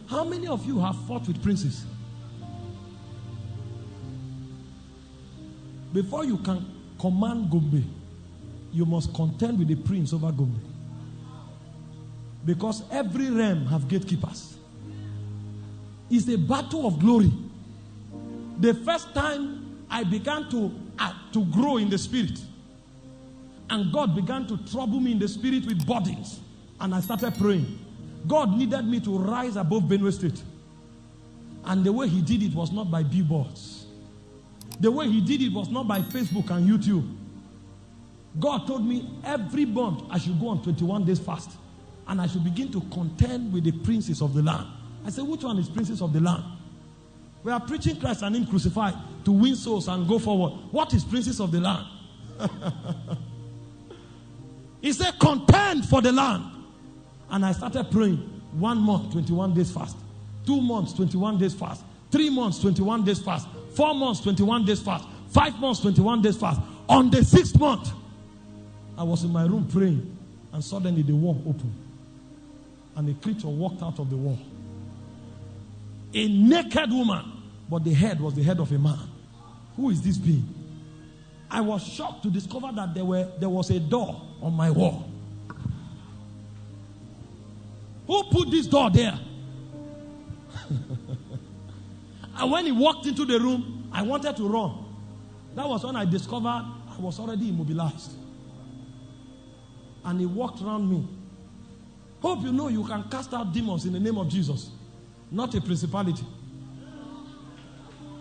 How many of you have fought with princes? Before you can command Gombe, you must contend with the prince over Gombe. Because every realm have gatekeepers. It's a battle of glory. The first time I began to grow in the spirit, and God began to trouble me in the spirit with burdens, and I started praying. God needed me to rise above Benue State. And the way he did it was not by billboards. The way he did it was not by Facebook and YouTube. God told me every month I should go on 21 days fast. And I should begin to contend with the princes of the land. I said, which one is princes of the land? We are preaching Christ and him crucified to win souls and go forward. What is princes of the land? He said, contend for the land. And I started praying. 1 month, 21 days fast. 2 months, 21 days fast. 3 months, 21 days fast. 4 months, 21 days fast. 5 months, 21 days fast. On the 6th month, I was in my room praying, and suddenly the wall opened. And a creature walked out of the wall. A naked woman, but the head was the head of a man. Who is this being? I was shocked to discover that there was a door on my wall. Who put this door there? And when he walked into the room, I wanted to run. That was when I discovered I was already immobilized. And he walked around me. Hope you know you can cast out demons in the name of Jesus, not a principality.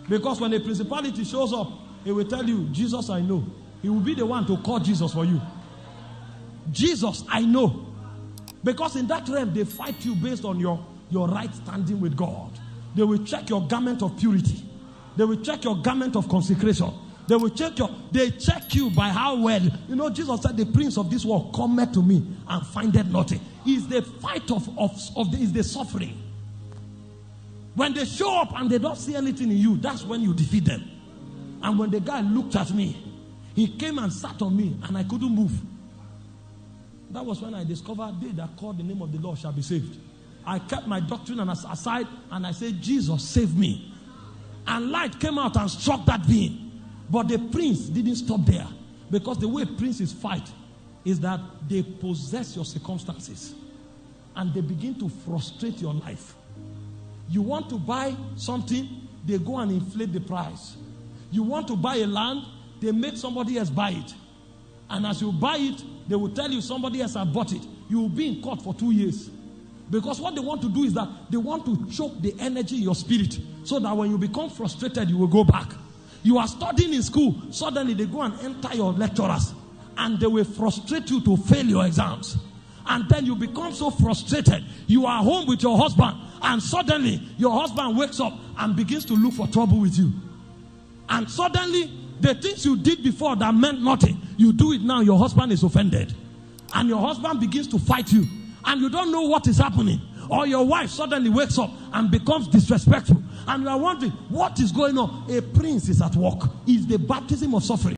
Because when a principality shows up, he will tell you, Jesus, I know. He will be the one to call Jesus for you. Jesus, I know. Because in that realm, they fight you based on your right standing with God. They will check your garment of purity. They will check your garment of consecration. They check you by how well. You know, Jesus said, the prince of this world cometh to me and findeth nothing. It's the fight is the suffering. When they show up and they don't see anything in you, that's when you defeat them. And when the guy looked at me, he came and sat on me and I couldn't move. That was when I discovered they that call the name of the Lord shall be saved. I kept my doctrine aside and I said, Jesus, save me. And light came out and struck that being. But the prince didn't stop there. Because the way princes fight is that they possess your circumstances. And they begin to frustrate your life. You want to buy something, they go and inflate the price. You want to buy a land, they make somebody else buy it. And as you buy it, they will tell you somebody else has bought it. You will be in court for 2 years. Because what they want to do is that they want to choke the energy in your spirit. So that when you become frustrated, you will go back. You are studying in school. Suddenly they go and enter your lecturers. And they will frustrate you to fail your exams. And then you become so frustrated. You are home with your husband. And suddenly your husband wakes up and begins to look for trouble with you. And suddenly the things you did before that meant nothing, you do it now, your husband is offended. And your husband begins to fight you. And you don't know what is happening. Or your wife suddenly wakes up and becomes disrespectful. And you are wondering, what is going on? A prince is at work. It's the baptism of suffering.